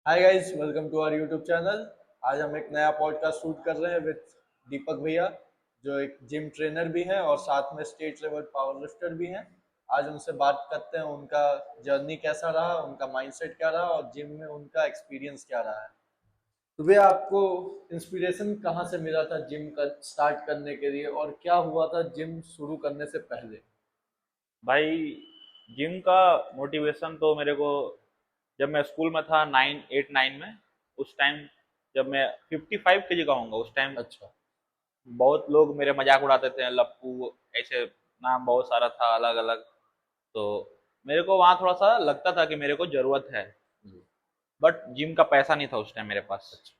Hi guys, welcome to our YouTube channel. आज हम एक नया पॉडकास्ट शूट कर रहे हैं विद दीपक भैया, जो एक जिम ट्रेनर भी हैं और साथ में स्टेट लेवल पावर लिफ्टर भी हैं। आज उनसे बात करते हैं उनका जर्नी कैसा रहा, उनका माइंडसेट क्या रहा और जिम में उनका एक्सपीरियंस क्या रहा है। तो भैया, आपको इंस्पिरेशन कहाँ से मिला था जिम का स्टार्ट करने के लिए, और क्या हुआ था जिम शुरू करने से पहले? भाई, जिम का मोटिवेशन तो मेरे को जब मैं स्कूल में था 9 8 9 में, उस टाइम जब मैं 55 kg का होऊंगा उस टाइम अच्छा। बहुत लोग मेरे मजाक उड़ाते थे, लप्पू ऐसे नाम बहुत सारा था अलग अलग। तो मेरे को वहाँ थोड़ा सा लगता था कि मेरे को जरूरत है, जी। बट जिम का पैसा नहीं था उस टाइम मेरे पास। अच्छा।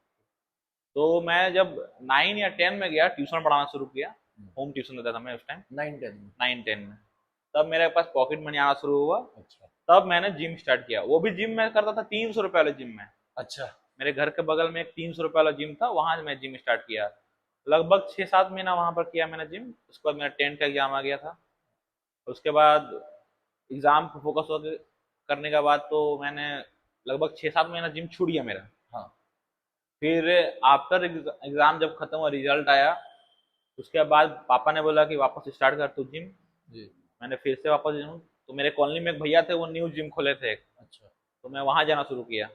तो मैं जब 9 या 10 में गया, ट्यूशन पढ़ाना शुरू किया। होम ट्यूशन देता था मैं उस टाइम, 9-10 में। 9 10 में। तब मेरे पास पॉकेट मनी आना शुरू हुआ। अच्छा। तब मैंने जिम स्टार्ट किया, वो भी जिम में करता था 300 रुपये वाले जिम में। अच्छा। मेरे घर के बगल में एक 300 रुपये वाला जिम था, वहां मैं जिम स्टार्ट किया। लगभग 6 7 महीना वहां पर किया मैंने जिम। उसके बाद मेरा 10th का एग्जाम आ गया था। उसके बाद एग्जाम पर फोकस हो करने के बाद तो मैंने लगभग 6 7 महीना जिम छूट गया मेरा। हाँ। फिर आफ्टर एग्जाम जब खत्म हुआ, रिजल्ट आया, उसके बाद पापा ने बोला कि वापस स्टार्ट कर तू जिम। जी। मैंने फिर से वापस जिम, तो मेरे कॉलोनी में एक भैया थे, वो न्यू जिम खोले थे एक। अच्छा। तो मैं वहां जाना शुरू किया।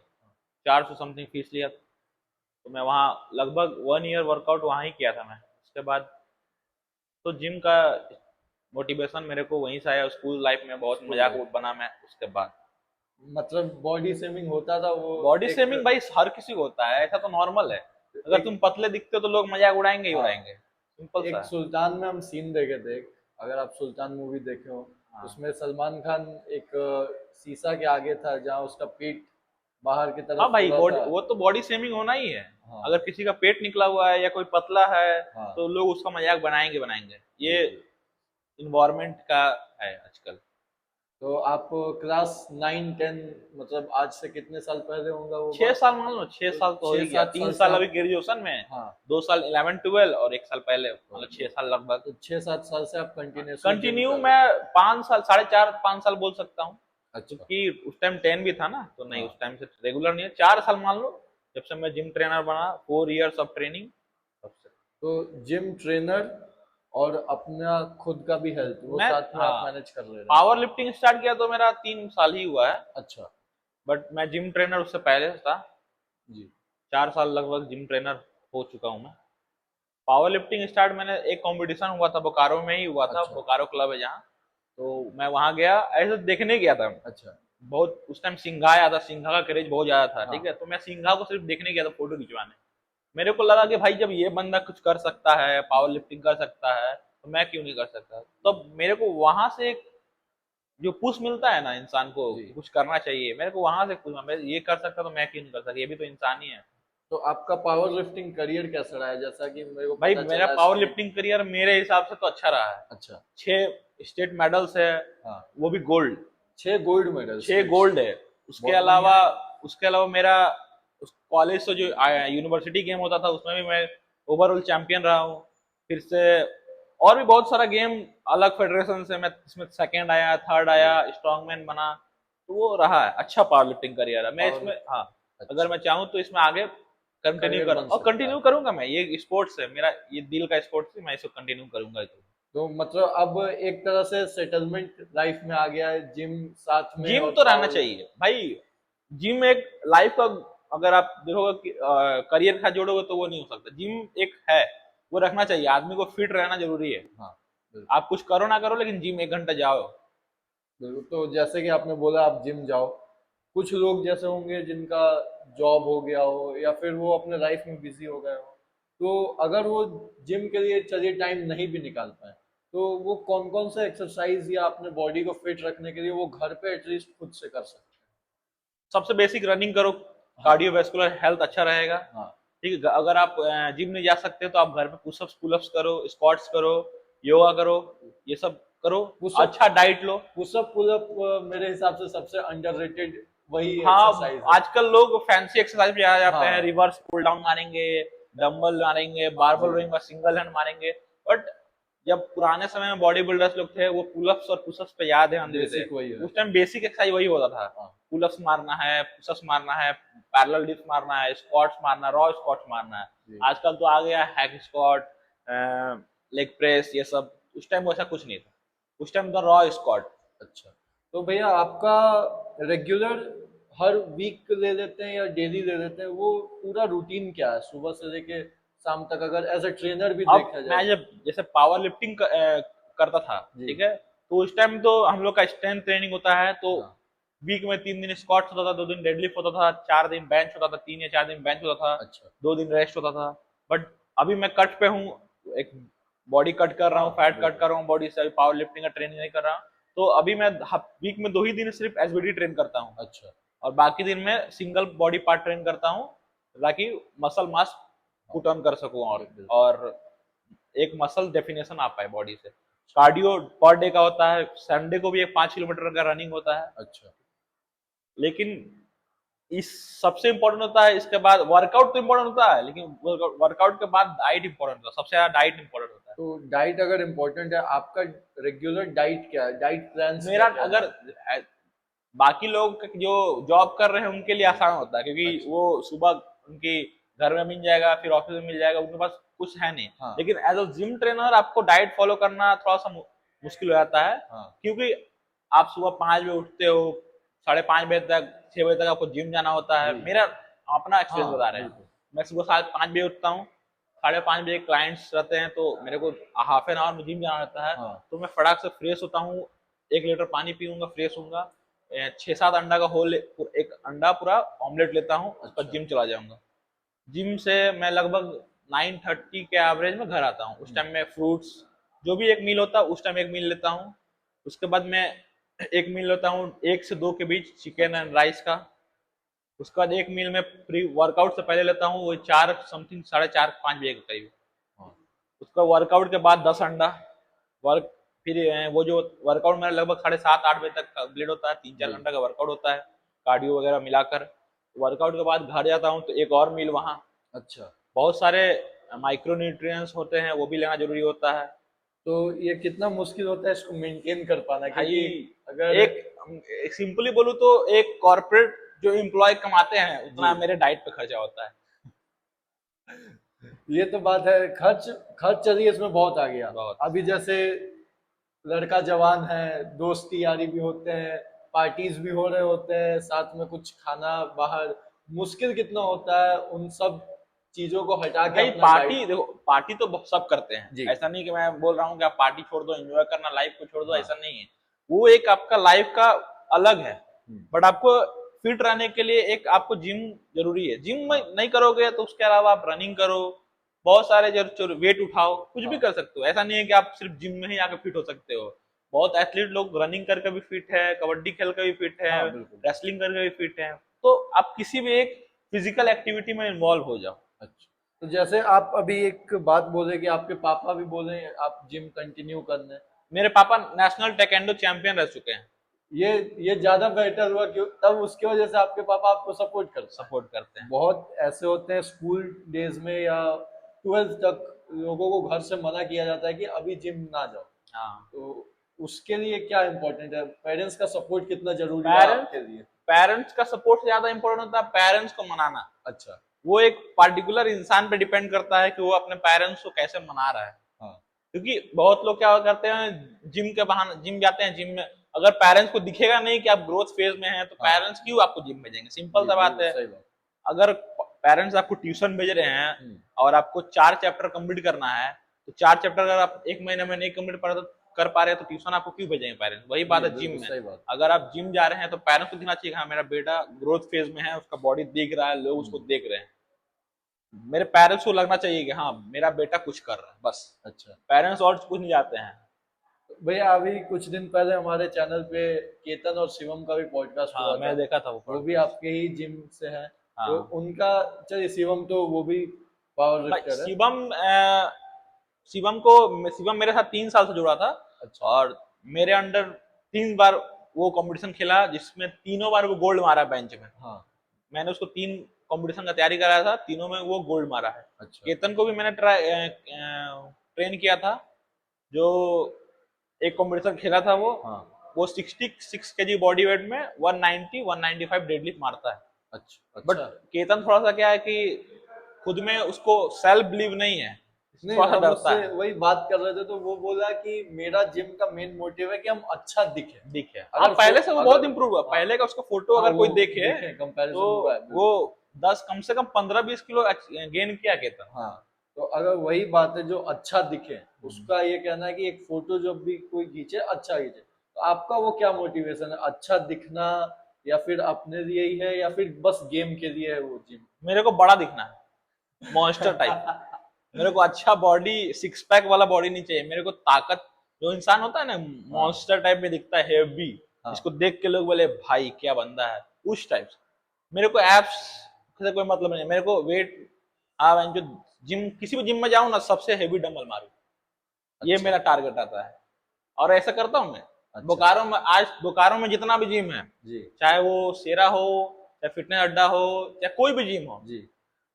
400 समथिंग फीस लिया। तो मैं वहाँ लगभग 1 ईयर वर्कआउट वहाँ ही किया था मैं। उसके बाद तो जिम का मोटिवेशन मेरे को वहीं से आया। स्कूल लाइफ में बहुत स्कूल मजाक लाइफ। बना मैं उसके बाद। मतलब बॉडी शेमिंग होता था वो। बॉडी एक। शेमिंग भाई हर किसी को होता है, ऐसा तो नॉर्मल है। अगर एक। तुम पतले दिखते हो तो लोग मजाक उड़ाएंगे ही हाँ। उड़ाएंगे, सिंपल सा एक है। सुल्तान में हम सीन देखे थे। अगर आप सुल्तान मूवी देखे हो, हाँ, उसमें सलमान खान एक शीशा के आगे था जहाँ उसका पेट बाहर की हाँ तरफ हो भाई, रहा बॉडी था। वो तो बॉडी शेमिंग होना ही है। हाँ। अगर किसी का पेट निकला हुआ है या कोई पतला है, हाँ। तो लोग उसका मजाक बनाएंगे बनाएंगे। जी ये जी। इन्वायरमेंट का है आजकल। तो आप क्लास 9-10, मतलब आज से कितने साल पहले होगा वो 6 बात? साल मान लो, 6 तो साल तो हो छः ही गया। सात तीन साल से साल अभी आप। ग्रेजुएशन में, हाँ। 2 साल 11 12 और 1 साल पहले, तो मतलब 6 साल लगभग। 6-7 साल से आप कंटिन्यूसली जिम कंटिन्यू कर रहे मैं हैं? 5 साल, 4.5 5 साल बोल सकता हूँ। अच्छा। क्योंकि उस टाइम 10 भी था ना, तो नहीं, हाँ। उस टाइम से रेगुलर नहीं है। 4 साल मान लो, जब से मैं जिम ट्रेनर बना, 4 years ऑफ ट्रेनिंग, तब से। तो जिम ट्रेनर और अपना खुद का भी हेल्थ वो मैं, साथ में आप हाँ, मैनेज कर ले रहे हैं? पावर लिफ्टिंग स्टार्ट किया तो मेरा 3 साल ही हुआ है। अच्छा। बट मैं जिम ट्रेनर उससे पहले से था। जी। 4 साल लगभग जिम ट्रेनर हो चुका हूँ मैं। पावर लिफ्टिंग स्टार्ट मैंने, एक कंपटीशन हुआ था बोकारो में ही हुआ था, अच्छा। बोकारो क्लब है जहाँ। तो मैं वहां गया, ऐसे देखने गया था। अच्छा। बहुत उस टाइम सिंघा आया था, सिंघा का क्रेज बहुत ज्यादा था, ठीक हाँ। है। तो मैं सिंघा को सिर्फ देखने गया था, फोटो खिंचवाने। मेरे को लगा कि भाई जब ये बंदा कुछ कर सकता है, पावर लिफ्टिंग कर सकता है, तो मैं क्यों नहीं कर सकता। तो मेरे को वहां से एक जो पुश मिलता है ना इंसान को जी। कि कुछ करना चाहिए, मेरे को वहां से कुछ, मैं ये कर सकता तो मैं क्यों नहीं कर सकता, ये भी तो इंसान ही है। तो आपका पावर लिफ्टिंग करियर कैसा रहा है, जैसा कि मेरे को भाई पता मेरा चला पावर स्टेट? लिफ्टिंग करियर मेरे हिसाब से तो अच्छा रहा है। अच्छा। 6 स्टेट मेडल्स है, हाँ। वो भी gold. 6 gold medal 6 gold states. है। उसके बहुत बढ़िया अलावा, है। मेरा उस कॉलेज से जो यूनिवर्सिटी गेम होता था उसमें भी मैं ओवरऑल चैंपियन रहा हूँ। फिर से और भी बहुत सारा गेम, अलग फेडरेशन से मैं इसमें सेकंड आया, थर्ड आया, जी। स्ट्रॉन्गमैन बना। तो वो रहा है अच्छा पावर लिफ्टिंग करियर है। मैं पावर इसमें, लिफ्ट। हाँ, अगर अच्छा। मैं चाहूँ तो इसमें आगे कंटिन्यू करियर कर, बन और सकता कंटिन्यू है। करूंगा मैं। ये स्पोर्ट्स है मेरा, ये दिल का स्पोर्ट्स है, मैं इसको कंटिन्यू करूंगा। तो तो मतलब अब एक तरह से सेटलमेंट लाइफ में आ गया है, जिम साथ में जिम और तो रहना पावर लिफ्ट। चाहिए भाई। जिम एक लाइफ का, अगर आप देखोगे कि करियर का जोड़ोगे तो वो नहीं हो सकता। जिम एक है, वो रखना चाहिए। आदमी को फिट रहना जरूरी है। हाँ। बिल्कुल। आप कुछ करो ना करो, लेकिन जिम 1 घंटा जाओ। बिल्कुल। तो जैसे कि आपने बोला आप जिम जाओ, कुछ लोग जैसे होंगे जिनका जॉब हो गया हो या फिर वो अपने लाइफ में बिजी हो गए हो, तो अगर वो जिम के लिए चलिए टाइम नहीं भी निकाल पाए, तो वो कौन कौन सा एक्सरसाइज या अपने बॉडी को फिट रखने के लिए वो घर पे एटलीस्ट खुद से कर सकते सबसे बेसिक रनिंग करो, हैं? हाँ। कार्डियोवैस्कुलर हेल्थ अच्छा रहेगा। हाँ। ठीक है, अगर आप जिम नहीं जा सकते तो आप घर पे पुशअप्स पुलअप्स करो, स्क्वाट्स करो, योगा करो, ये सब करो। पुशअप। अच्छा डाइट लो। पुशअप पुल अप मेरे हिसाब से सबसे अंडररेटेड वही हाँ, एक्सरसाइज है। आजकल लोग फैंसी एक्सरसाइज पे आ जाते हैं, हाँ। रिवर्स पुल डाउन मारेंगे, डंबल मारेंगे, बारबल रोइंग में सिंगल हैंड मारेंगे। बट जब पुराने समय में बॉडी बिल्डर्स लोग थे वो पुलअप्स और पुशअप्स पे याद है हम थे बेसिक वही है। उस टाइम बेसिक एक्सरसाइज वही होता था। हाँ। पुलअप्स मारना है, पुशअप्स मारना है, पैरेलल डिप्स मारना है, स्क्वाट्स मारना, रॉ स्क्वाट्स मारना है। जी। आजकल तो आ गया हैक स्क्वाट, लेग प्रेस, ये सब। उस टाइम वैसा कुछ नहीं था, उस टाइम था रॉ स्क्वाट। अच्छा, तो भैया आपका रेगुलर हर वीक ले लेते हैं या डेली ले लेते हैं, वो पूरा रूटीन क्या है सुबह से लेके शाम तक, अगर एज अ ट्रेनर भी अब देखा मैं जाए? जब जैसे पावर लिफ्टिंग करता था, जी। ठीक है, तो उस टाइम तो हम लोग का स्ट्रेंथ ट्रेनिंग होता है, तो हाँ। वीक में 3 दिन स्क्वाट्स होता था, 2 दिन डेडलिफ्ट होता था, 4 दिन बेंच होता था, 3 या 4 दिन बेंच होता था, अच्छा। 2 दिन रेस्ट होता था। बट अभी मैं कट पे हूँ, एक बॉडी कट कर रहा हूँ, हाँ फैट कट बिल्कुल। कर रहा हूँ बॉडी से, पावर लिफ्टिंग का ट्रेनिंग नहीं कर रहा हूँ। तो अभी मैं वीक में 2 ही दिन सिर्फ एसबीडी ट्रेन करता हूँ, अच्छा। और बाकी दिन में सिंगल बॉडी पार्ट ट्रेन करता हूँ, ताकि मसल मास पुट ऑन कर सकूं, बिल्कुल। और एक मसल डेफिनेशन आ पाए बॉडी से। कार्डियो पर डे का होता है, संडे को भी एक 5 किलोमीटर का रनिंग होता है। अच्छा। लेकिन इस सबसे इम्पोर्टेंट होता है, इसके बाद वर्कआउट तो इम्पोर्टेंट होता है, लेकिन वर्कआउट के बाद डाइट इम्पोर्टेंट होता है, सबसे ज्यादा डाइट इम्पोर्टेंट होता है। तो डाइट अगर इम्पोर्टेंट है, आपका रेगुलर डाइट क्या है, डाइट प्लान्स मेरा क्या क्या अगर है? बाकी लोग जो जॉब कर रहे हैं उनके लिए आसान होता है, क्योंकि अच्छा। वो सुबह उनकी घर में मिल जाएगा, फिर ऑफिस में मिल जाएगा, उनके पास कुछ है नहीं। हाँ। लेकिन एज अ जिम ट्रेनर आपको डाइट फॉलो करना थोड़ा सा मुश्किल हो जाता है, हाँ। क्योंकि आप सुबह 5 बजे उठते हो, 5:30 बजे तक, 6 बजे तक आपको जिम जाना होता है। जी। मेरा अपना एक्सपीरियंस बता हाँ रहे हैं, बिल्कुल। मैं सुबह 5:30 बजे उठता हूँ, 5:30 बजे क्लाइंट्स रहते हैं, तो मेरे को हाफ एन आवर में जिम जाना रहता है। हाँ। तो मैं फटाक से फ्रेश होता हूँ, 1 लीटर पानी पीऊंगा, फ्रेश होऊंगा, 6-7 अंडा का होल, एक अंडा पूरा ऑमलेट लेता हूँ, उसका अच्छा। जिम चला जाऊंगा। जिम से मैं लगभग 9:30 के एवरेज में घर आता हूँ। उस टाइम में फ्रूट्स, जो भी एक मील होता है उस टाइम एक मील लेता हूँ। उसके बाद मैं एक मील लेता हूँ 1 से 2 के बीच, चिकन अच्छा। एंड राइस का। उसके बाद एक मील में प्री वर्कआउट से पहले लेता हूँ, वो 4 समथिंग, 4:30-5 बजे के करीब। हाँ। उसका वर्कआउट के बाद 10 अंडा वर्क, फिर वो जो वर्कआउट मेरा लगभग 7:30-8 बजे तक कंप्लीट होता है, 3-4 जी। घंटा का वर्कआउट होता है, कार्डियो वगैरह मिलाकर। वर्कआउट के बाद घर जाता हूँ, तो एक और मील वहाँ, अच्छा। बहुत सारे माइक्रो न्यूट्रिएंट्स होते हैं, वो भी लेना जरूरी होता है। तो ये कितना मुश्किल होता है इसको मेंटेन कर पाना, भाई क्योंकि अगर एक सिंपली बोलूँ तो एक कॉर्पोरेट जो एम्प्लॉय कमाते हैं जी, उतना मेरे डाइट पे खर्चा होता है। ये तो बात है। खर्च खर्च चलिए इसमें बहुत आ गया। बहुत। अभी जैसे लड़का जवान है, दोस्ती यारी भी होते हैं, पार्टीज भी हो रहे होते हैं, साथ में कुछ खाना बाहर, मुश्किल कितना होता है उन सब चीजों को हटा के भाई अपना पार्टी डाइट। देखो, पार्टी तो सब करते हैं, जी। ऐसा नहीं कि मैं बोल रहा हूँ कि आप पार्टी छोड़ दो, एंजॉय करना लाइफ को छोड़ दो, हाँ। ऐसा नहीं है। वो एक आपका लाइफ का अलग है। हम्म। बट आपको फिट रहने के लिए एक आपको जिम जरूरी है। जिम में हाँ। नहीं करोगे तो उसके अलावा आप रनिंग करो, बहुत सारे जो वेट उठाओ, कुछ भी हाँ। कर सकते हो। ऐसा नहीं है कि आप सिर्फ जिम में ही आके फिट हो सकते हो। बहुत एथलीट लोग रनिंग करके भी फिट है, कबड्डी खेल कर भी फिट है, हाँ बिल्कुल। रेसलिंग करके भी फिट है। तो आप किसी भी एक फिजिकल एक्टिविटी में इन्वॉल्व हो जाओ। अच्छा, तो जैसे आप अभी एक बात बोले कि आपके पापा भी बोले आप जिम कंटिन्यू करने, मेरे पापा नेशनल टेकेंडो चैंपियन रह चुके हैं। ये ये ज्यादा बेटर हुआ, क्यों तब उसकी वजह से आपके पापा आपको सपोर्ट करते हैं। सपोर्ट करते हैं। बहुत ऐसे होते हैं स्कूल डेज में या 12th तक लोगों को घर से मना किया जाता है कि अभी जिम ना जाओ। हाँ। तो उसके लिए क्या इम्पोर्टेंट है, पेरेंट्स का सपोर्ट कितना जरूरी है पेरेंट्स आपके लिए? पेरेंट्स का सपोर्ट ज्यादा इंपॉर्टेंट होता है, पेरेंट्स को मनाना। अच्छा। वो एक पार्टिकुलर इंसान पे डिपेंड करता है कि वो अपने पेरेंट्स को कैसे मना रहा है। हाँ क्योंकि बहुत लोग क्या करते हैं, जिम के बहाने जिम जाते हैं, जिम में अगर पेरेंट्स को दिखेगा नहीं कि आप ग्रोथ फेज में हैं, तो हाँ। पेरेंट्स क्यों आपको जिम भेजेंगे? सिंपल जी सा बात बिल्कुल है। सही बात। अगर पेरेंट्स आपको ट्यूशन भेज रहे हैं हम्म। और आपको 4 चैप्टर कंप्लीट करना है, तो 4 चैप्टर अगर आप एक महीने में नहीं कंप्लीट कर पा रहे हैं, तो ट्यूशन आपको क्यों भेजेंगे पेरेंट्स? वही बात जी है जिम बिल्कुल में। सही बात। अगर आप जिम जा रहे हैं तो पेरेंट्स को दिखना चाहिए, हाँ मेरा बेटा ग्रोथ फेज में है, उसका बॉडी दिख रहा है, लोग उसको हम्म। देख रहे हैं। मेरे पेरेंट्स को लगना चाहिए कि हाँ मेरा बेटा कुछ कर रहा है, बस। अच्छा। पेरेंट्स और कुछ नहीं जाते हैं। भैया अभी कुछ दिन पहले हमारे चैनल पे केतन और शिवम का भी पॉडकास्ट हाँ हुआ था। मैं देखा था वो वो भी पॉडकास्ट। आपके ही जिम से हैं। तो हाँ उनका, चलिए शिवम तो वो भी पावर भाई, लिफ्टर है। शिवम मेरे साथ 3 साल से जुड़ा था, अच्छा। और मेरे अंडर 3 बार वो कंपटीशन खेला, जिसमें तीनों बार वो गोल्ड मारा बेंच में। हाँ। मैंने उसको 3 कंपटीशन का तैयारी कराया था, तीनों में वो गोल्ड मारा है। अच्छा। केतन को भी मैंने ट्रेन किया था, जो एक कंपटीशन खेला था हाँ। वो 66 केजी बॉडी वेट में 190 195 डेडलिफ्ट मारता है। अच्छा बट अच्छा। केतन थोड़ा सा क्या है कि खुद में उसको सेल्फ बिलीव नहीं है, नहीं, थोड़ा सा हम डरता उससे है। वही बात कर रहे थे तो वो बोला कि मेरा जिम का मेन मोटिव है कि हम अच्छा दिखे। दिखे, हाँ अगर पहले से वो बहुत अगर इंप्रूव हुआ। हाँ पहले का उसका फोटो हाँ, अगर वो कोई देखे देखें तो कंपैरिजन हुआ है वो बिल्कुल। 10 कम से कम 15-20 किलो गेन किया केतन। हाँ, तो अगर वही बात है जो अच्छा दिखे, उसका ये कहना है कि एक फोटो जब भी कोई खींचे अच्छा खींचे। तो आपका वो क्या मोटिवेशन है, अच्छा दिखना या फिर अपने लिए ही है या फिर बस गेम के लिए है वो जिम? मेरे को बड़ा दिखना है, मॉन्स्टर टाइप। मेरे को अच्छा बॉडी, सिक्स पैक वाला बॉडी नहीं चाहिए मेरे को। ताकत, जो इंसान होता है ना हाँ मॉन्स्टर टाइप में दिखता है, हेवी, हाँ। इसको देख के लोग बोले भाई क्या बंदा है, उस टाइप से। मेरे को एप्स से कोई मतलब नहीं है, मेरे को वेट, हाँ जो जिम, किसी भी जिम में जाऊं ना सबसे हेवी डंबल मारूं, ये अच्छा मेरा टारगेट आता है। और ऐसा करता हूँ मैं। अच्छा। बोकारो में, आज बोकारो में जितना भी जिम है, जी चाहे वो शेरा हो, चाहे फिटनेस अड्डा हो, चाहे कोई भी जिम हो, जी।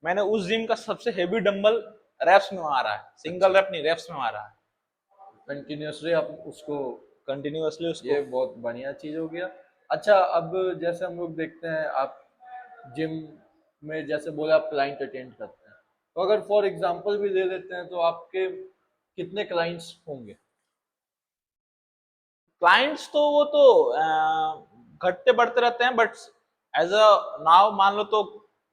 मैंने उस जिम का सबसे हेवी डंबल रेप्स में मारा है, अच्छा, सिंगल रेप नहीं, रेप्स में मारा है कंटिन्यूअसली आप उसको, कंटिन्यूअसली उसको। ये बहुत बढ़िया चीज हो गया। अच्छा, अब जैसे हम लोग देखते हैं आप जिम में जैसे बोला आप क्लाइंट अटेंड करते हैं, तो अगर फॉर एग्जांपल भी ले लेते हैं तो आपके कितने क्लाइंट्स होंगे? क्लाइंट्स तो वो तो घटते बढ़ते रहते हैं, बट एज अ नाउ मान लो तो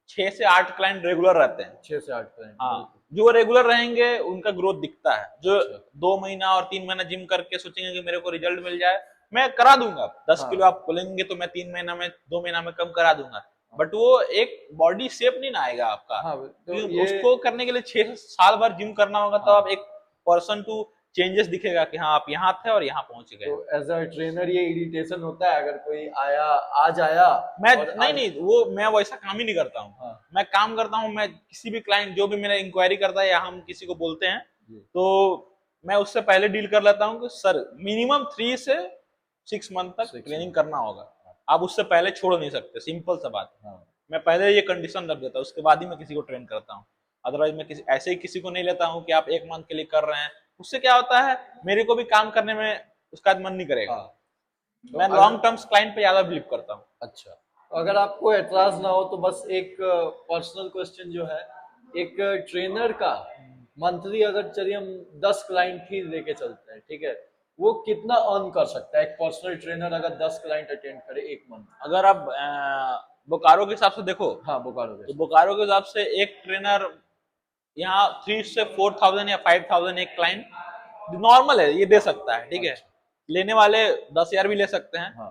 6 से 8 क्लाइंट रेगुलर रहते हैं। 6 से 8 क्लाइंट, हाँ, बिल्कुल। जो रेगुलर रहेंगे उनका ग्रोथ दिखता है। जो अच्छा। 2 महीना और 3 महीना जिम करके सोचेंगे कि मेरे को रिजल्ट मिल जाए, मैं करा दूंगा। 10 किलो हाँ आप बोलेंगे तो मैं 3 महीना में, 2 महीना में कम करा दूंगा। हाँ बट वो एक बॉडी शेप नहीं ना आएगा आपका, हाँ, तो क्योंकि ये, उसको करने के लिए 6 साल भर जिम करना होगा, तब आप हाँ, एक पर्सन टू चेंजेस दिखेगा कि हाँ आप यहाँ थे और यहाँ पहुंच तो गए। एज अ ट्रेनर ये इरिटेशन होता है अगर कोई आया, आज आया मैं और नहीं आज, नहीं, वो मैं वैसा काम ही नहीं करता हूँ। हाँ मैं काम करता हूँ, मैं किसी भी क्लाइंट जो भी मेरा इंक्वायरी करता है या हम किसी को बोलते हैं, जी, तो मैं उससे पहले डील कर लेता हूँ कि सर मिनिमम 3 से 6 मंथ तक 6 मंथ, ट्रेनिंग करना होगा, आप उससे पहले छोड़ नहीं सकते, सिंपल सा बात है। हाँ मैं पहले ये कंडीशन रख देता हूँ, उसके बाद ही मैं किसी को ट्रेन करता हूँ। अदरवाइज मैं किसी ऐसे ही किसी को नहीं लेता हूँ कि आप 1 मंथ के लिए कर रहे हैं। उससे क्या होता है, मेरे को भी काम करने में उसका मन नहीं करेगा। हाँ। तो मैं अगर, लॉन्ग टर्म्स क्लाइंट पे ज्यादा बिलीव करता हूँ। अच्छा, तो अगर आपको एतराज ना हो तो बस एक पर्सनल क्वेश्चन जो है, एक ट्रेनर का मंथली अगर चलिए हम 10 क्लाइंट ही लेके चलते हैं, ठीक है, वो कितना अर्न कर सकता है एक पर्सनल ट्रेनर अगर 10 क्लाइंट अटेंड करे एक मंथ? अगर आप बोकारो के हिसाब से देखो, हाँ, बोकारो के तो हिसाब बोकारो के हिसाब से एक ट्रेनर यहाँ 3 से 4 थाउजेंड या 5 थाउजेंड एक क्लाइंट नॉर्मल है, ये दे सकता है, ठीक से। है। अच्छा। लेने वाले 10,000 भी ले सकते हैं, हाँ।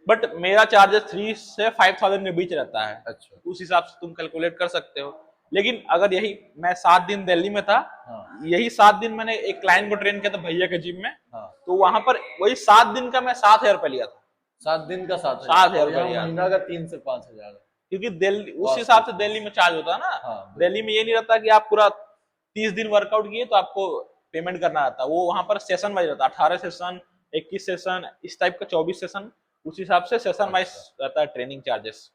बट मेरा चार्जेस 3 से 5 थाउजेंड के बीच रहता है। अच्छा। उस हिसाब से तुम कैलकुलेट कर सकते हो। लेकिन अगर यही मैं 7 दिन दिल्ली में था, हाँ यही 7 दिन मैंने एक क्लाइंट को ट्रेन किया था भैया के जिम में, हाँ। तो वहां पर वही 7 दिन का मैं 7,000 रुपये लिया था। 7 दिन का 7 हजार, 7,000 और रुपये यहाँ लिया था, महीना का 3 से 5 हजार है। क्योंकि दिल्ली उस हिसाब से वास्तविक। दिल्ली में चार्ज होता है ना। हाँ दिल्ली बिल्कुल। में ये नहीं रहता कि आप पूरा 30 दिन वर्कआउट किए तो आपको पेमेंट करना रहता है। वो वहां पर सेशन वाइज रहता है, 18 सेशन, 21 सेशन, इस टाइप का 24 सेशन, उस हिसाब से सेशन वाइज अच्छा, रहता है ट्रेनिंग चार्जेस।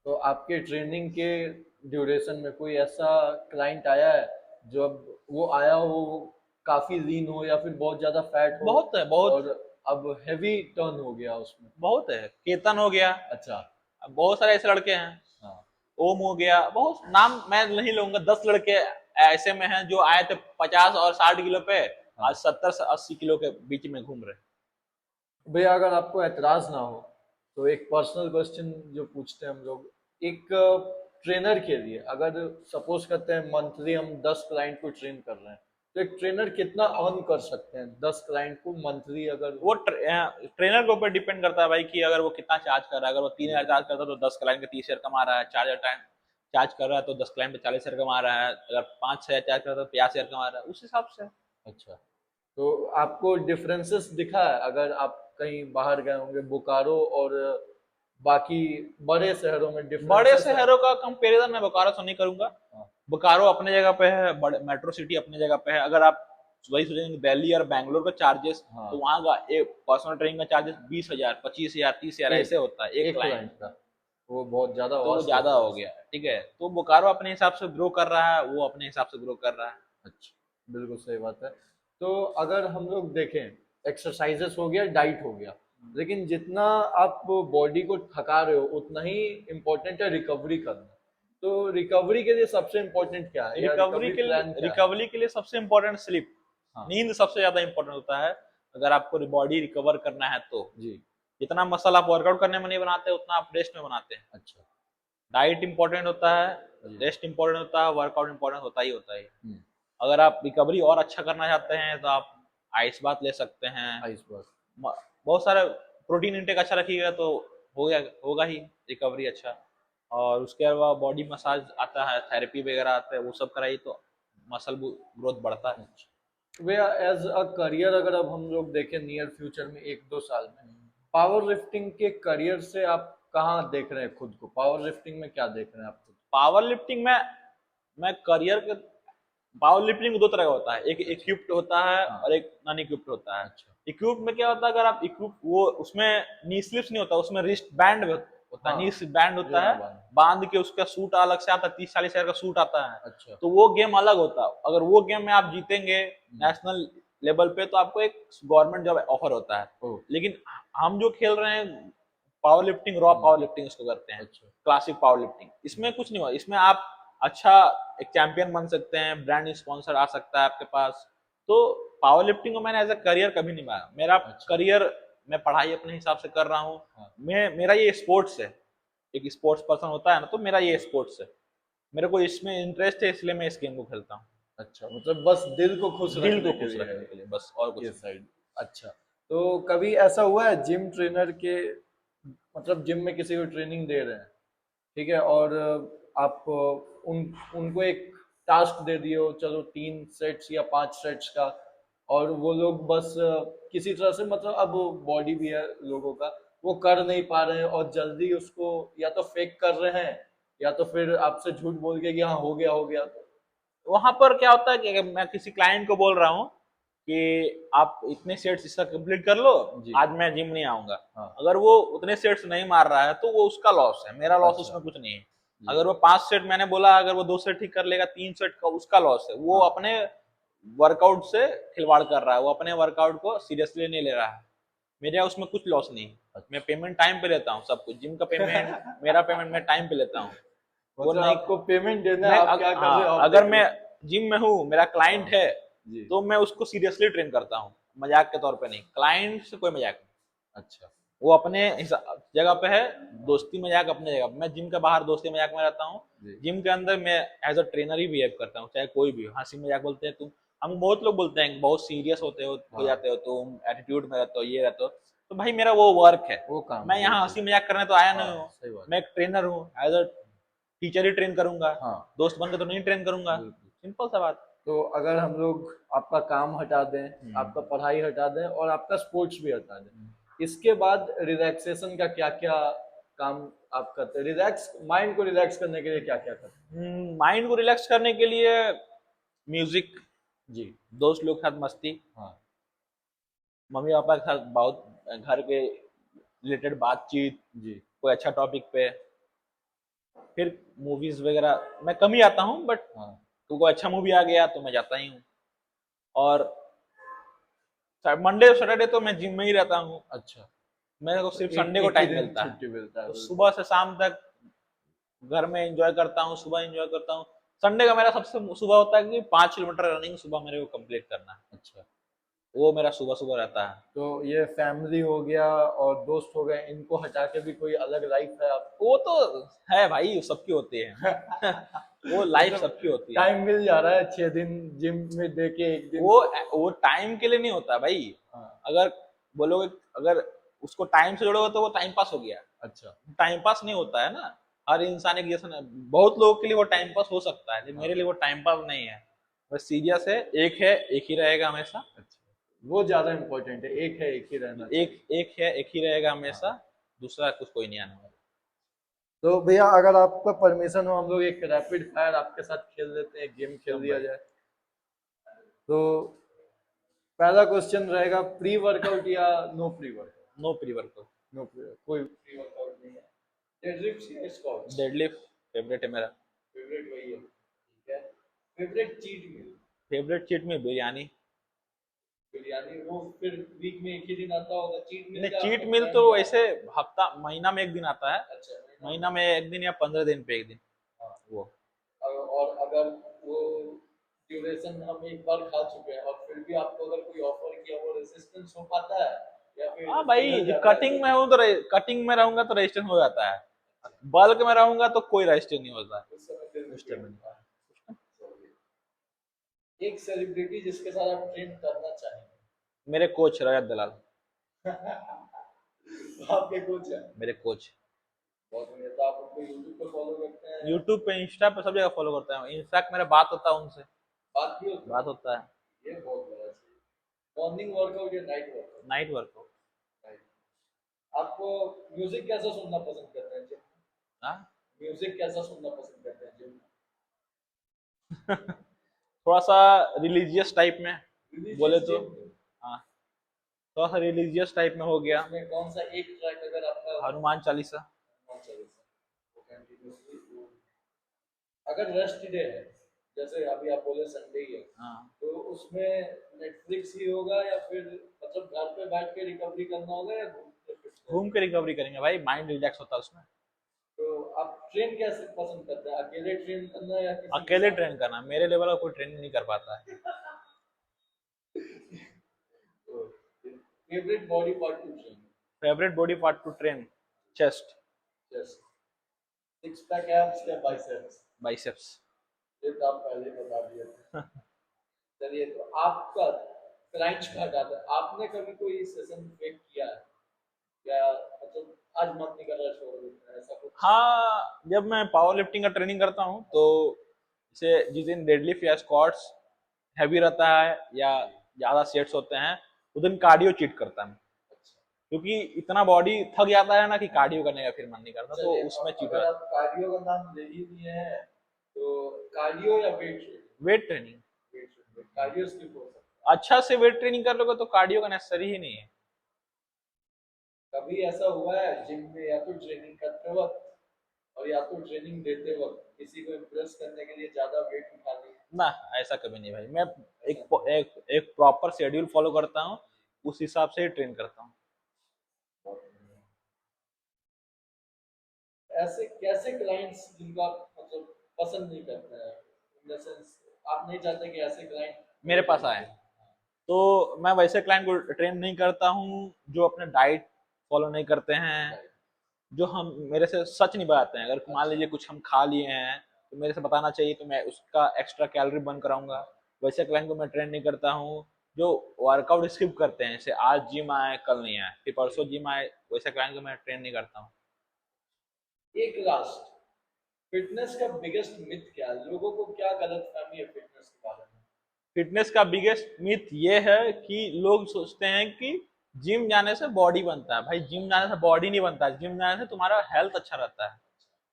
तो आपके ट्रेनिंग के ड्यूरेशन में कोई ऐसा क्लाइंट आया है जो अब वो आया हो, वो काफी लीन हो या फिर बहुत ज्यादा फैट हो बहुत है, बहुत और अब हैवी टर्न हो गया उसमें? बहुत है। केतन हो गया, अच्छा। अब बहुत सारे ऐसे लड़के हैं, हाँ ओम हो गया, बहुत नाम मैं नहीं लूंगा। 10 लड़के ऐसे में हैं जो आए थे 50 और 60 किलो पे, आज हाँ। 70 से 80 किलो के बीच में घूम रहे। भैया अगर आपको एतराज ना हो तो एक पर्सनल क्वेश्चन जो पूछते हैं हम लोग, एक ट्रेनर के लिए अगर सपोज करते हैं मंथली हम 10 क्लाइंट को ट्रेन कर रहे हैं, तो एक ट्रेनर कितना अर्न कर सकते हैं 10 क्लाइंट को मंथली अगर? वो ट्रेनर के ऊपर डिपेंड करता है भाई कि अगर वो कितना चार्ज कर रहा है। अगर वो 3,000 चार्ज करता है तो 10 क्लाइंट के 30,000 कमा रहा है। 4,000 टाइम चार्ज कर रहा है तो 10 क्लाइंट पे 40,000 कमा रहा है। अगर 5-6,000 चार्ज करता है तो 50,000 कमा रहा है, उस हिसाब से। अच्छा, तो आपको डिफरेंसेस दिखा है अगर आप कहीं बाहर गए होंगे, बोकारो और बाकी बड़े शहरों में बड़े डिफरेंसेस है? शहरों का कंपेरिजन मैं बोकारो से नहीं करूंगा। हाँ बोकारो अपने जगह पे है, बड़े मेट्रो सिटी अपने जगह पे है। अगर आप वही सोचेंगे दिल्ली और बैंगलोर का चार्जेस, हाँ। तो वहाँ का एक पर्सनल ट्रेनिंग का चार्जेस 20,000, 25,000, 30,000 एक ऐसे होता है एक एक क्लाइंट। क्लाइंट का, वो बहुत ज्यादा तो वो वास्ट ज्यादा हो डिफरेंस गया, है। ठीक है। तो बोकारो अपने हिसाब से ग्रो कर रहा है, वो अपने हिसाब से ग्रो कर रहा है। अच्छा, बिल्कुल सही बात है। तो अगर हम लोग देखें, एक्सरसाइजेस हो गया, डाइट हो गया, लेकिन जितना आप बॉडी को थका रहे हो उतना ही इम्पोर्टेंट है रिकवरी करना। तो रिकवरी के लिए सबसे इम्पोर्टेंट क्या है, या रिकवरी प्लान क्या है? रिकवरी के लिए सबसे इम्पोर्टेंट स्लीप, हाँ नींद सबसे ज्यादा इम्पोर्टेंट होता है। अगर आपको बॉडी रिकवर करना है तो जी। जितना मसल आप वर्कआउट करने में नहीं बनाते उतना आप रेस्ट में बनाते हैं। अच्छा डाइट इंपॉर्टेंट होता है, जी। रेस्ट इंपॉर्टेंट होता है, वर्कआउट इंपॉर्टेंट होता ही होता है। हम्म, अगर आप रिकवरी और अच्छा करना चाहते हैं तो आप आइस बात ले सकते हैं। आइस बात। बहुत सारा प्रोटीन इंटेक अच्छा रखिएगा तो हो गया, होगा ही रिकवरी अच्छा। और उसके अलावा बॉडी मसाज आता है, थेरेपी वगैरह आता है, वो सब कराइए तो मसल ग्रोथ बढ़ता है। अच्छा, वे एज अ करियर अगर अब हम लोग देखें नियर फ्यूचर में 1-2 साल में, पावर लिफ्टिंग के करियर से आप कहाँ देख रहे हैं खुद को? पावर लिफ्टिंग में क्या देख रहे हैं आप खुद पावर लिफ्टिंग में मैं करियर के, पावर लिफ्टिंग दो तरह का होता है, एक को? अच्छा। इक्विप्ड होता है हाँ। और एक नॉन इक्विप्ड होता है। अच्छा। इक्विप्ड में क्या होता है, अगर आप इक्विप वो उसमें नी स्लिप्स नहीं होता, उसमें रिस्ट बैंड होता है, हाँ, नी बैंड होता है, बांध। बांध के उसका सूट अलग से आता है, 30-40 हजार का सूट आता है। अच्छा। तो वो गेम अलग होता है। अगर वो गेम में आप जीतेंगे नेशनल लेवल पे तो आपको एक गवर्नमेंट जॉब ऑफर होता है। ओ। लेकिन हम जो खेल रहे हैं power lifting, raw power lifting इसको करते हैं, अच्छा। क्लासिक पावर लिफ्टिंग, इसमें कुछ नहीं हुआ। इसमें आप अच्छा एक चैंपियन बन सकते हैं, ब्रांड स्पॉन्सर आ सकता है आपके पास। तो पावर लिफ्टिंग को मैंने एज अ करियर कभी नहीं माना। मेरा अच्छा। करियर, मैं पढ़ाई अपने हिसाब से कर रहा हूँ। हाँ। मैं, मेरा ये स्पोर्ट्स है, एक स्पोर्ट्स पर्सन होता है ना, तो मेरा ये स्पोर्ट्स है। मेरे को इसमें इंटरेस्ट है इसलिए मैं इस गेम को खेलता हूँ। अच्छा, मतलब बस दिल को खुश दिल रखने को के खुश लिए है रखने के लिए बस, और कुछ ये नहीं। साइड। अच्छा, तो कभी ऐसा हुआ है जिम ट्रेनर के, मतलब जिम में किसी को ट्रेनिंग दे रहे हैं, ठीक है, और आप उन उनको एक टास्क दे दिए हो, चलो 3 सेट्स या 5 सेट्स का, और वो लोग बस किसी तरह से, मतलब अब बॉडी भी है लोगों का, वो कर नहीं पा रहे हैं और जल्दी उसको या तो फेक कर रहे हैं या तो फिर आपसे झूठ बोल के कि हाँ हो गया तो। वहां पर क्या होता है कि अगर मैं किसी क्लाइंट को बोल रहा हूँ कि आप इतने सेट्स इसका कंप्लीट कर लो, जी। आज मैं जिम नहीं आऊंगा, हाँ। अगर वो उतने सेट्स नहीं मार रहा है तो वो उसका लॉस है, मेरा लॉस अच्छा। उसमें कुछ नहीं है। जी। अगर वो 5 सेट मैंने बोला, अगर वो 2 सेट ठीक कर लेगा, 3 सेट का उसका लॉस है। वो हाँ। अपने वर्कआउट से खिलवाड़ कर रहा है, वो अपने वर्कआउट को सीरियसली नहीं ले रहा है। मेरे उसमें कुछ लॉस नहीं है। मैं अच्छा। पेमेंट टाइम पे लेता हूँ, सब कुछ, जिम का पेमेंट, मेरा पेमेंट मैं टाइम पे लेता हूँ। वो मतलब नहीं, आपको पेमेंट देना है, मैं आप क्या कर रहे हो हाँ, आप अगर देख मैं लो। जिम में हूँ, मेरा क्लाइंट हाँ है, जी। तो मैं उसको सीरियसली ट्रेन करता हूँ, मजाक के तौर पे नहीं। क्लाइंट से कोई मजाक नहीं, अच्छा। वो अपने जगह पे है, दोस्ती मजाक अपने जगह पे। मैं जिम के बाहर दोस्ती मजाक में रहता हूँ, जी। जिम के अंदर मैं एज अ ट्रेनर ही बिहेव करता हूँ, चाहे कोई भी हो। हंसी मजाक बोलते हैं तुम, हम बहुत लोग बोलते हैं बहुत सीरियस हो हाँ, जाते हो तुम, एटीट्यूड में रहते हो, ये रहते हो। तो भाई मेरा वो वर्क है, वो काम मैं है यहाँ बिल्कुल। हंसी मजाक करने तो आया हाँ, नहीं हूँ। सही बात। मैं एक ट्रेनर हूँ, एज अ टीचर ही ट्रेन करूंगा, हाँ दोस्त बनकर तो नहीं ट्रेन करूंगा। बिल्कुल। सिंपल सा बात। तो अगर हम लोग आपका काम हटा दें, आपका पढ़ाई हटा दें और आपका स्पोर्ट्स भी हटा दें, इसके बाद रिलैक्सेशन का क्या क्या काम आप करते हैं? रिलैक्स माइंड को रिलैक्स करने के लिए क्या क्या करते माइंड को रिलैक्स करने के लिए म्यूजिक, हैं? जी। दोस्त लोग के साथ मस्ती, हाँ। मम्मी पापा के साथ बहुत घर के रिलेटेड बातचीत, जी। कोई अच्छा टॉपिक पे। फिर मूवीज वगैरह मैं कम ही आता हूँ, बट हाँ। कोई अच्छा मूवी आ गया तो मैं जाता ही हूँ। और मंडे सैटरडे तो मैं जिम में ही रहता हूँ। अच्छा, मेरे को तो सिर्फ एक संडे को एक ही टाइम दिन मिलता है, छुट्टी मिलता है तो बिल्कुल। सुबह से शाम तक घर में एंजॉय करता हूँ, सुबह एंजॉय करता हूँ। संडे का मेरा सबसे सुबह होता है कि 5 किलोमीटर रनिंग सुबह मेरे को कंप्लीट करना है, अच्छा, वो मेरा सुबह सुबह रहता है। तो ये फैमिली हो गया और दोस्त हो गए, इनको हटा के भी कोई अलग लाइफ है आप? वो तो है भाई, सबकी होती है। वो लाइफ मतलब सबकी होती है। टाइम मिल जा रहा है 6 दिन जिम में दे के, एक दिन। वो टाइम के लिए नहीं होता भाई। हाँ। अगर बोलोगे, अगर उसको टाइम से जोड़ोगे तो वो टाइम पास हो गया। अच्छा। टाइम पास नहीं होता है ना, हर इंसान एक जैसा नहीं। बहुत लोगों के लिए वो टाइम पास हो सकता है, लेकिन हाँ। मेरे लिए वो टाइम पास नहीं है। बस सीरियस है, एक ही रहेगा हमेशा। अच्छा, वो ज्यादा इम्पोर्टेंट है, एक है, एक ही रहना चाहिए। एक है, एक ही रहेगा हाँ। हमेशा। दूसरा कुछ कोई नहीं आने वाला। तो भैया अगर आपका परमिशन हो, हम लोग एक रैपिड फायर आपके साथ खेल लेते हैं, एक गेम खेल एकदम लिया भाई। जाए। तो पहला क्वेश्चन रहेगा, प्री वर्कआउट या no pre workout? No pre workout. No pre, कोई प्री वर्कआउट नहीं है। डेडलिफ्ट या स्क्वाट्स? डेडलिफ्ट फेवरेट है मेरा। फेवरेट वही है, ठीक है। Favourite cheat meal? Favourite cheat में बिरयानी। बिरयानी वो फिर वीक में एक ही दिन आता होगा, चीट मील नहीं, का चीट आपका मील plan तो क्या है? ऐसे हफ्ता महीना में एक दिन आता है, अच्छा, महीना में एक दिन या 15 दिन पे एक दिन हाँ। वो। और अगर वो ड्यूरेशन हम एक बार खा चुके हैं और फिर भी आपको अगर कोई ऑफर किया, वो रेजिस्टेंस हो पाता है या फिर हाँ भाई, पिघल जो जाता है कटिंग में जल्दी? हूँ तो कटिंग में रहूंगा तो रजिस्टर हो जाता है, बल्क में रहूंगा तो कोई रजिस्टर नहीं होता है उस समय फिर उस भी टाइम में। होता है। एक सेलिब्रिटी जिसके साथ आप ट्रेन करना चाहेंगे? मेरे कोच रजत दलाल, आपके कोच है? मेरे कोच। बहुत बढ़िया। तो आप उनको यूट्यूब पे फॉलो करते हैं? यूट्यूब पे, इंस्टा पे, सब जगह फॉलो करता हूँ, इनफैक्ट मेरा बात होता है उनसे, बात भी होती बात होता है। है? ये बहुत बड़ा चीज। मॉर्निंग वर्कआउट या night workout? Night workout. Night. आपको म्यूजिक कैसा सुनना पसंद करते हैं जिम? हाँ। म्यूजिक कैसा सुनना पसंद करते हैं जिम? थोड़ा सा रिलीजियस टाइप में बोले रिलीजियस तो, जिम? हाँ, थोड़ा सा रिलीजियस टाइप में हो गया। उसमें कौन सा एक ट्रैक अगर आपका? हनुमान चालीसा। कौन सा जैसा? वो कंटिन्यूअसली अगर रेस्ट डे है, जैसे अभी आप बोले संडे ही है, हाँ, तो उसमें नेटफ्लिक्स ही होगा या फिर मतलब घर पे बैठ के रिकवरी करना होगा या घूमते फिरते? घूम के रिकवरी करेंगे भाई, माइंड रिलैक्स होता है उसमें। तो आप ट्रेन कैसे पसंद करते हैं? अकेले ट्रेन करना या किसी के अकेले साथ? ट्रेन करना, मेरे लेवल का कोई ट्रेन नहीं कर पाता है। Favourite body part two train? Favourite body part two train, chest, just six pack abs या बाइसेप्स? बाइसेप्स। ये तो आप पहले ही बता दिए थे। चलिए, तो आपका क्रंच कहा जाता है, आपने कभी कोई सेशन फेक किया है या मतलब आज मत नहीं कर रहा, छोड़ देते हैं, ऐसा कुछ? हाँ, जब मैं पावर लिफ्टिंग का ट्रेनिंग करता हूँ तो जैसे जिस दिन डेडलिफ्ट या स्क्वाट्स हैवी रहता है या ज़्यादा सेट्स होते हैं, उस दिन कार्डियो चीट करता है, अच्छा। क्योंकि इतना बॉडी थक जाता है ना कि कार्डियो करने का फिर मन नहीं करता, तो चलिए, उसमें चीट हो अगर जाता आप कार्डियो का नाम ले ही दिए हैं, तो कार्डियो या वेट ट्रेनिंग? है। Weight training, weight training, cardio skip हो सकता अच्छा से वेट ट्रेनिंग कर लोगे तो कार्डियो का नेसेसरी ही नहीं है। है। कभी ऐसा हुआ है जिम में या तो ट्रेनिंग करते वक्त और या तो ट्रेनिंग देते वक्त किसी को इम्प्रेस करने के लिए ज्यादा वेट उठा लिया? ना, ऐसा कभी नहीं भाई, मैं ऐसा एक नहीं? एक एक प्रॉपर शेड्यूल फॉलो करता हूँ, उस हिसाब से ट्रेन करता हूँ। बहुत बढ़िया। ऐसे कैसे क्लाइंट्स जिनको आप मतलब पसंद नहीं करते हैं, इन द सेंस आप नहीं चाहते कि ऐसे क्लाइंट मेरे पास आए, तो मैं वैसे क्लाइंट को ट्रेन नहीं करता हूँ जो अपने डाइट फॉलो नहीं करते हैं, जो हम मेरे से सच नहीं बताते हैं। अगर मान लीजिए कुछ हम खा लिए हैं तो मेरे से बताना चाहिए, तो मैं उसका एक्स्ट्रा कैलोरी बर्न कराऊंगा। वैसे क्लाइंट को मैं ट्रेन नहीं करता हूँ जो वर्कआउट स्किप करते हैं, जैसे आज जिम आए कल नहीं आए फिर परसों जिम आए, वैसे क्लाइंट को मैं ट्रेन नहीं करता हूँ। एक लास्ट, फिटनेस का बिगेस्ट मिथ क्या है? लोगों को क्या गलत फहमी है फिटनेस के बारे में? फिटनेस का बिगेस्ट मिथ ये है कि लोग सोचते हैं कि जिम जाने से बॉडी बनता है। भाई, जिम जाने से बॉडी नहीं बनता है, जिम जाने से तुम्हारा हेल्थ अच्छा रहता है।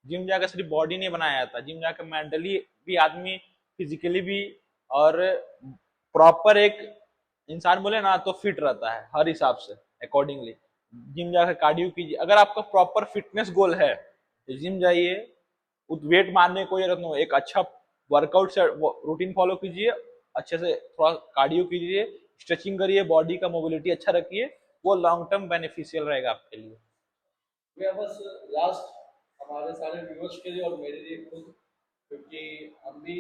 जिम जाकर सिर्फ बॉडी नहीं बनाया जाता, जिम जाकर मेंटली भी आदमी, फिजिकली भी, और प्रॉपर एक इंसान बोले ना तो फिट रहता है हर हिसाब से अकॉर्डिंगली। जिम जाकर कार्डियो कीजिए, अगर आपका प्रॉपर फिटनेस गोल है तो जिम जाइए, वेट मारने की कोई जरूरत नहीं हो, एक अच्छा वर्कआउट से रूटीन फॉलो कीजिए, अच्छे से थोड़ा कार्डियो कीजिए, स्ट्रेचिंग करिए, बॉडी का मोबिलिटी अच्छा रखिए, वो लॉन्ग टर्म बेनिफिशियल रहेगा आपके लिए। मैं बस लास्ट हमारे सारे व्यूअर्स के लिए और मेरे लिए खुद, क्योंकि हम भी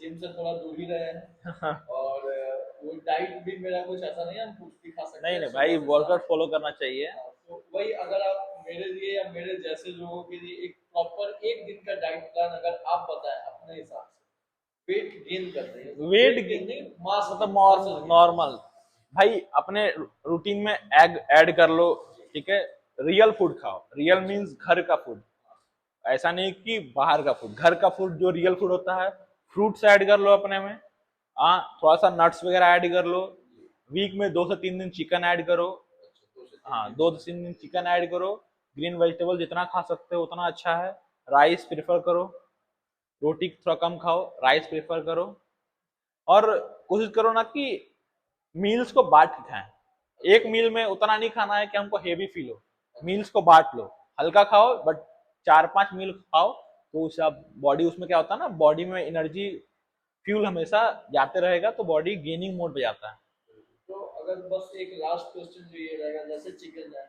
जिम से थोड़ा दूर ही रहे हैं और वो डाइट भी मेरा कुछ ऐसा नहीं है हम कुछ भी खा सकते नहीं हैं नहीं भाई, सुबह से शाम। वर्कआउट फॉलो करना चाहिए। हाँ, तो वही अगर आप मेरे लिए या मेरे जैसे लोगों के लिए एक प्रॉपर एक दिन का डाइट प्लान अगर आप बताएं अपने हिसाब से, वेट गेन करते हैं, वेट वेट गेन नहीं, मास मतलब मसल गेन। नॉर्मल भाई, अपने रूटीन में एग ऐड कर लो, ठीक है। रियल फूड खाओ, रियल मींस घर का फूड, ऐसा नहीं कि बाहर का फूड, घर का फूड जो रियल फूड होता है। फ्रूट्स ऐड कर लो अपने में, हाँ, थोड़ा सा नट्स वगैरह ऐड कर लो। वीक में 2 से 3 दिन चिकन ऐड करो, अच्छा, 2 से 3 हाँ, दिन 2 से 3 दिन चिकन ऐड करो। ग्रीन वेजिटेबल जितना खा सकते हो उतना अच्छा है। राइस प्रेफर करो, रोटी थोड़ा कम खाओ, राइस प्रेफर करो। और कोशिश करो ना कि मील्स को बांट के खाएं, एक मील में उतना नहीं खाना है कि हमको हेवी फील हो। मील्स को बांट लो, हल्का खाओ बट 4-5 मील खाओ, तो उससे आप बॉडी, उसमें क्या होता है ना, बॉडी में एनर्जी फ्यूल हमेशा जाते रहेगा, तो बॉडी गेनिंग मोड पे जाता है। तो अगर बस एक लास्ट क्वेश्चन जो ये रहेगा, जैसे चिकन है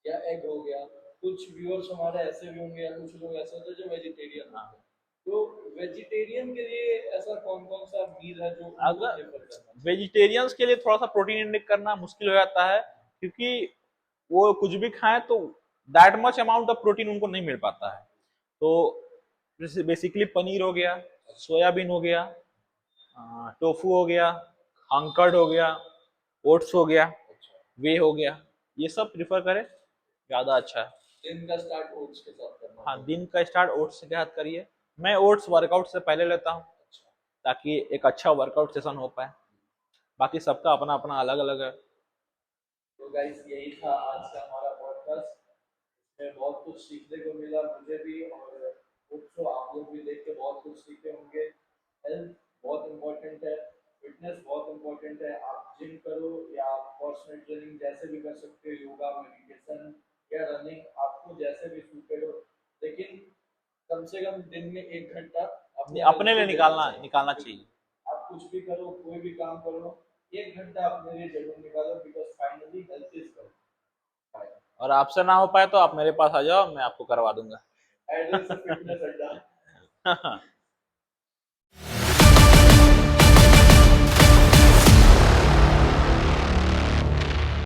या एग हो गया, कुछ व्यूअर्स हमारे ऐसे भी होंगे या कुछ लोग ऐसे होते हैं जो वेजिटेरियन होते हैं, तो वेजिटेरियन के लिए ऐसा कौन कौन सा मील है जो उनको अगर प्रेफर करना चाहिए? वेजिटेरियंस के लिए थोड़ा सा प्रोटीन इंटेक करना मुश्किल हो जाता है, क्योंकि वो कुछ भी खाएं तो that much amount of protein उनको नहीं मिल पाता है। तो जैसे बेसिकली पनीर हो गया, सोयाबीन हो गया, टोफू हो गया, अंकर्ड हो गया, ओट्स हो गया, वे हो गया, ये सब प्रिफर करें, ज़्यादा अच्छा है। दिन का स्टार्ट ओट्स के साथ करना हाँ, चाहिए। दिन का स्टार्ट ओट्स के साथ करिए। मैं ओट्स वर्कआउट से पहले लेता हूँ, अच्छा, ताकि एक अच्छा वर्कआउट सेशन हो पाए। बाकी सबका अपना अपना अलग अलग है। तो गाइस यही था आज का हमारा पॉडकास्ट। इसमें बहुत कुछ सीखने को मिला मुझे भी, और होप आप लोग भी देख के बहुत कुछ सीखे होंगे। हेल्थ बहुत इम्पोर्टेंट है, फिटनेस बहुत इम्पोर्टेंट है। आप जिम करो या आप पर्सनल ट्रेनिंग जैसे भी कर सकते हो, योगा, मेडिटेशन या रनिंग, आपको जैसे भी सूटेड हो, लेकिन कम से कम दिन में 1 घंटा अपने हेल्थ अपने को लिए देना निकालना चाहिए। निकालना बिल्कुल, चाहिए। आप कुछ भी करो, कोई भी काम करो, 1 घंटा अपने लिए जरूर निकालो, because finally health is wealth. और आपसे ना हो पाए तो आप मेरे पास आ जाओ, मैं आपको करवा दूंगा। एड्रेस फिटनेस अड्डा।